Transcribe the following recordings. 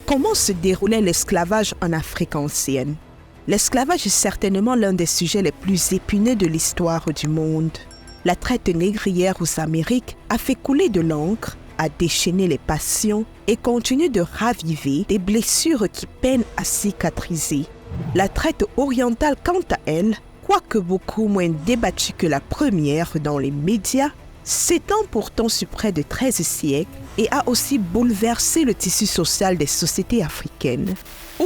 Comment se déroulait l'esclavage en Afrique ancienne? L'esclavage est certainement l'un des sujets les plus épineux de l'histoire du monde. La traite négrière aux Amériques a fait couler de l'encre, a déchaîné les passions et continue de raviver des blessures qui peinent à cicatriser. La traite orientale, quant à elle, quoique beaucoup moins débattue que la première dans les médias, s'étend pourtant sur près de 13 siècles et a aussi bouleversé le tissu social des sociétés africaines.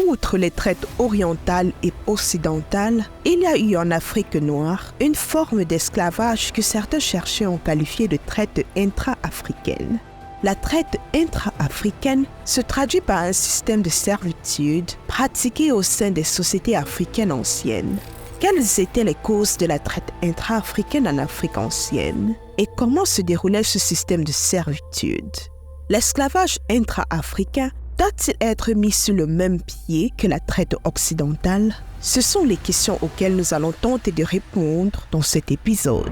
Outre les traites orientales et occidentales, il y a eu en Afrique noire une forme d'esclavage que certains chercheurs ont qualifiée de traite intra-africaine. La traite intra-africaine se traduit par un système de servitude pratiqué au sein des sociétés africaines anciennes. Quelles étaient les causes de la traite intra-africaine en Afrique ancienne? Et comment se déroulait ce système de servitude? L'esclavage intra-africain doit-il être mis sur le même pied que la traite occidentale? Ce sont les questions auxquelles nous allons tenter de répondre dans cet épisode.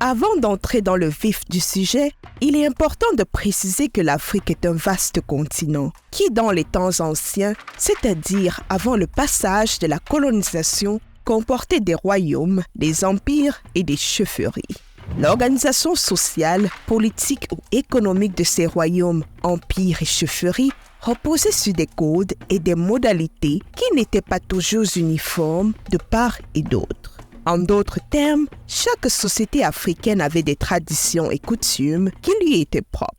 Avant d'entrer dans le vif du sujet, il est important de préciser que l'Afrique est un vaste continent qui, dans les temps anciens, c'est-à-dire avant le passage de la colonisation, comportait des royaumes, des empires et des chefferies. L'organisation sociale, politique ou économique de ces royaumes, empires et chefferies reposait sur des codes et des modalités qui n'étaient pas toujours uniformes de part et d'autre. En d'autres termes, chaque société africaine avait des traditions et coutumes qui lui étaient propres.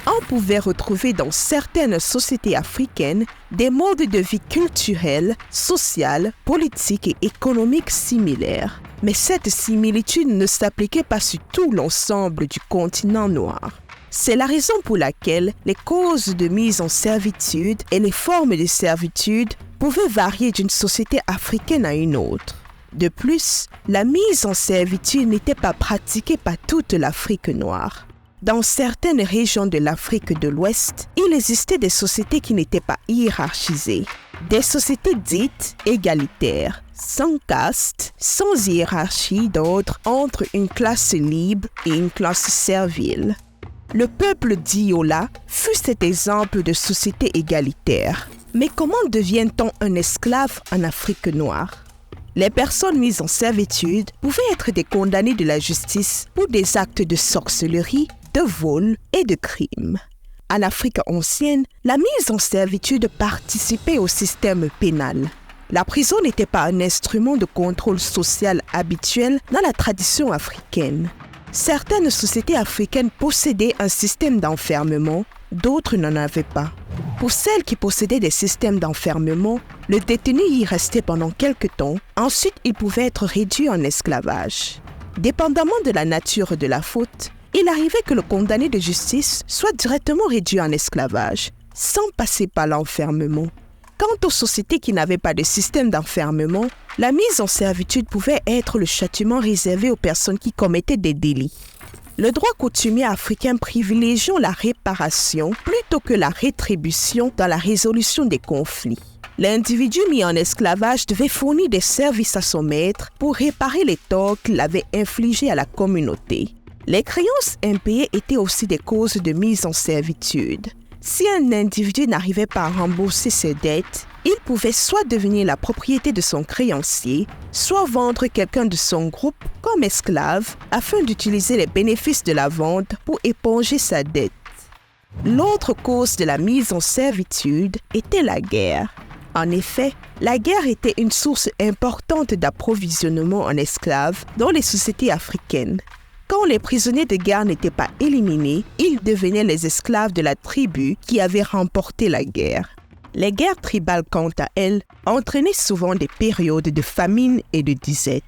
On pouvait retrouver dans certaines sociétés africaines des modes de vie culturels, sociaux, politiques et économiques similaires. Mais cette similitude ne s'appliquait pas sur tout l'ensemble du continent noir. C'est la raison pour laquelle les causes de mise en servitude et les formes de servitude pouvaient varier d'une société africaine à une autre. De plus, la mise en servitude n'était pas pratiquée par toute l'Afrique noire. Dans certaines régions de l'Afrique de l'Ouest, il existait des sociétés qui n'étaient pas hiérarchisées. Des sociétés dites égalitaires, sans caste, sans hiérarchie d'ordre entre une classe libre et une classe servile. Le peuple d'Iola fut cet exemple de société égalitaire. Mais comment devient-on un esclave en Afrique noire? Les personnes mises en servitude pouvaient être des condamnés de la justice pour des actes de sorcellerie, de vol et de crime. En Afrique ancienne, la mise en servitude participait au système pénal. La prison n'était pas un instrument de contrôle social habituel dans la tradition africaine. Certaines sociétés africaines possédaient un système d'enfermement, d'autres n'en avaient pas. Pour celles qui possédaient des systèmes d'enfermement, le détenu y restait pendant quelque temps, ensuite il pouvait être réduit en esclavage. Dépendamment de la nature de la faute, il arrivait que le condamné de justice soit directement réduit en esclavage, sans passer par l'enfermement. Quant aux sociétés qui n'avaient pas de système d'enfermement, la mise en servitude pouvait être le châtiment réservé aux personnes qui commettaient des délits. Le droit coutumier africain privilégiant la réparation plutôt que la rétribution dans la résolution des conflits. L'individu mis en esclavage devait fournir des services à son maître pour réparer les torts qu'il avait infligés à la communauté. Les créances impayées étaient aussi des causes de mise en servitude. Si un individu n'arrivait pas à rembourser ses dettes, il pouvait soit devenir la propriété de son créancier, soit vendre quelqu'un de son groupe comme esclave afin d'utiliser les bénéfices de la vente pour éponger sa dette. L'autre cause de la mise en servitude était la guerre. En effet, la guerre était une source importante d'approvisionnement en esclaves dans les sociétés africaines. Quand les prisonniers de guerre n'étaient pas éliminés, ils devenaient les esclaves de la tribu qui avait remporté la guerre. Les guerres tribales, quant à elles, entraînaient souvent des périodes de famine et de disette.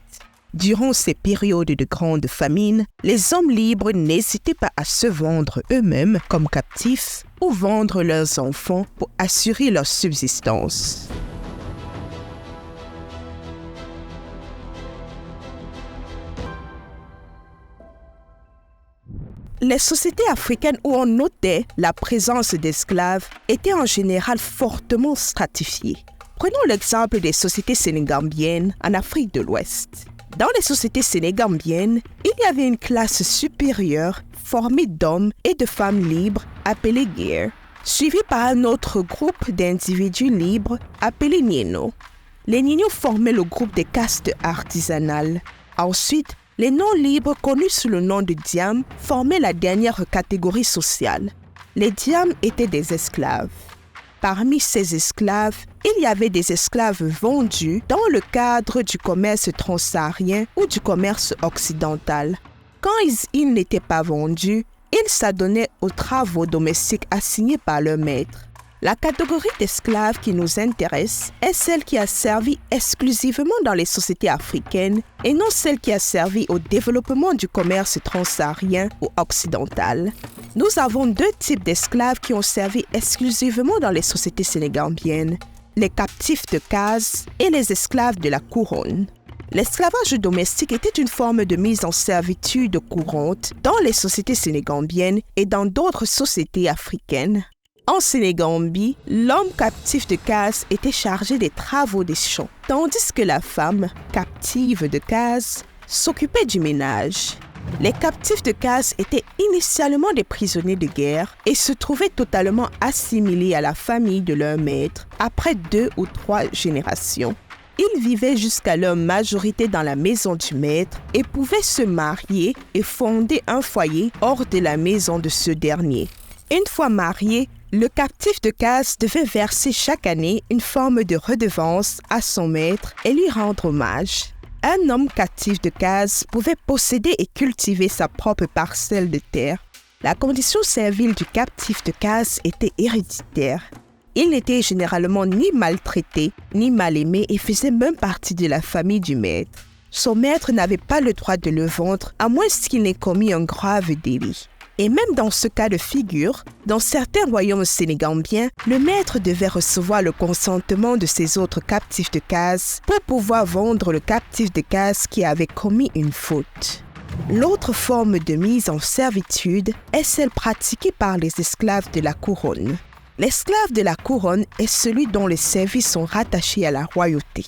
Durant ces périodes de grande famine, les hommes libres n'hésitaient pas à se vendre eux-mêmes comme captifs ou vendre leurs enfants pour assurer leur subsistance. Les sociétés africaines où on notait la présence d'esclaves étaient en général fortement stratifiées. Prenons l'exemple des sociétés sénégambiennes en Afrique de l'Ouest. Dans les sociétés sénégambiennes, il y avait une classe supérieure formée d'hommes et de femmes libres appelés guer, suivie par un autre groupe d'individus libres appelés nieno. Les nieno formaient le groupe des castes artisanales. Ensuite, les non-libres connus sous le nom de diam formaient la dernière catégorie sociale. Les diam étaient des esclaves. Parmi ces esclaves, il y avait des esclaves vendus dans le cadre du commerce transsaharien ou du commerce occidental. Quand ils n'étaient pas vendus, ils s'adonnaient aux travaux domestiques assignés par leur maître. La catégorie d'esclaves qui nous intéresse est celle qui a servi exclusivement dans les sociétés africaines et non celle qui a servi au développement du commerce transsaharien ou occidental. Nous avons deux types d'esclaves qui ont servi exclusivement dans les sociétés sénégambiennes, les captifs de case et les esclaves de la couronne. L'esclavage domestique était une forme de mise en servitude courante dans les sociétés sénégambiennes et dans d'autres sociétés africaines. En Sénégambie, l'homme captif de case était chargé des travaux des champs, tandis que la femme, captive de case, s'occupait du ménage. Les captifs de case étaient initialement des prisonniers de guerre et se trouvaient totalement assimilés à la famille de leur maître après 2 ou 3 générations. Ils vivaient jusqu'à leur majorité dans la maison du maître et pouvaient se marier et fonder un foyer hors de la maison de ce dernier. Une fois marié, le captif de case devait verser chaque année une forme de redevance à son maître et lui rendre hommage. Un homme captif de case pouvait posséder et cultiver sa propre parcelle de terre. La condition servile du captif de case était héréditaire. Il n'était généralement ni maltraité, ni mal aimé et faisait même partie de la famille du maître. Son maître n'avait pas le droit de le vendre à moins qu'il n'ait commis un grave délit. Et même dans ce cas de figure, dans certains royaumes sénégambiens, le maître devait recevoir le consentement de ses autres captifs de case pour pouvoir vendre le captif de case qui avait commis une faute. L'autre forme de mise en servitude est celle pratiquée par les esclaves de la couronne. L'esclave de la couronne est celui dont les services sont rattachés à la royauté.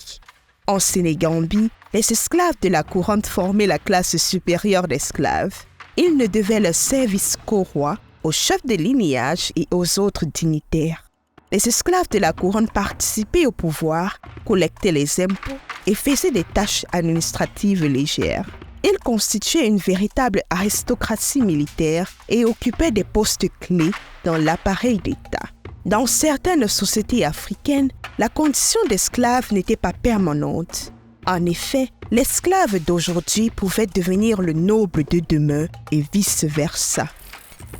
En Sénégambie, les esclaves de la couronne formaient la classe supérieure d'esclaves. Ils ne devaient leur service qu'au roi, aux chefs de lignage et aux autres dignitaires. Les esclaves de la couronne participaient au pouvoir, collectaient les impôts et faisaient des tâches administratives légères. Ils constituaient une véritable aristocratie militaire et occupaient des postes clés dans l'appareil d'État. Dans certaines sociétés africaines, la condition d'esclave n'était pas permanente. En effet, l'esclave d'aujourd'hui pouvait devenir le noble de demain et vice-versa.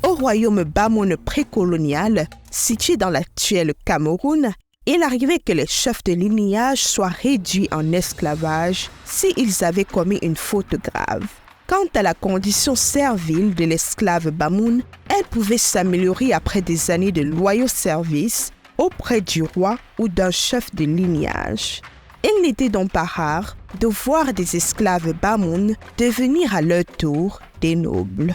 Au royaume Bamoun précolonial, situé dans l'actuel Cameroun, il arrivait que les chefs de lignage soient réduits en esclavage s'ils avaient commis une faute grave. Quant à la condition servile de l'esclave Bamoun, elle pouvait s'améliorer après des années de loyaux services auprès du roi ou d'un chef de lignage. Il n'était donc pas rare de voir des esclaves Bamoun devenir à leur tour des nobles.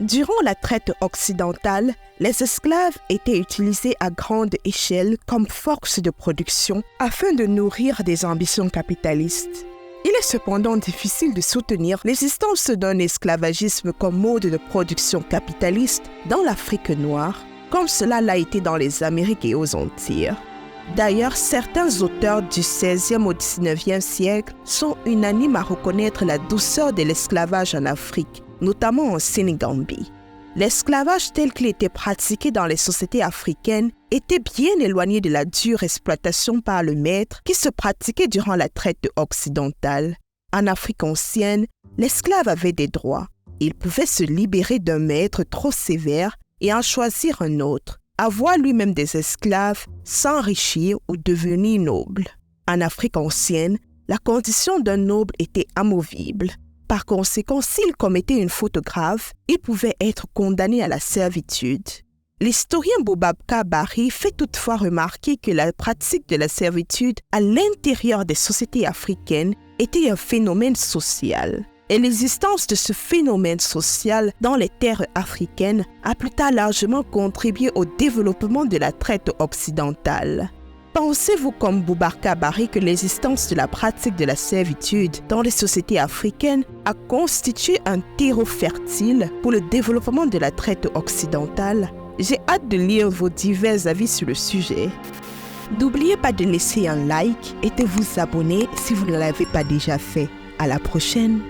Durant la traite occidentale, les esclaves étaient utilisés à grande échelle comme force de production afin de nourrir des ambitions capitalistes. Il est cependant difficile de soutenir l'existence d'un esclavagisme comme mode de production capitaliste dans l'Afrique noire, comme cela l'a été dans les Amériques et aux Antilles. D'ailleurs, certains auteurs du XVIe au XIXe siècle sont unanimes à reconnaître la douceur de l'esclavage en Afrique, notamment en Sénégambie. L'esclavage tel qu'il était pratiqué dans les sociétés africaines était bien éloigné de la dure exploitation par le maître qui se pratiquait durant la traite occidentale. En Afrique ancienne, l'esclave avait des droits. Il pouvait se libérer d'un maître trop sévère et en choisir un autre, avoir lui-même des esclaves, s'enrichir ou devenir noble. En Afrique ancienne, la condition d'un noble était amovible. Par conséquent, s'il commettait une faute grave, il pouvait être condamné à la servitude. L'historien Boubacar Bari fait toutefois remarquer que la pratique de la servitude à l'intérieur des sociétés africaines était un phénomène social. Et l'existence de ce phénomène social dans les terres africaines a plus tard largement contribué au développement de la traite occidentale. Pensez-vous comme Boubacar Bari que l'existence de la pratique de la servitude dans les sociétés africaines a constitué un terreau fertile pour le développement de la traite occidentale? J'ai hâte de lire vos divers avis sur le sujet. N'oubliez pas de laisser un like et de vous abonner si vous ne l'avez pas déjà fait. À la prochaine!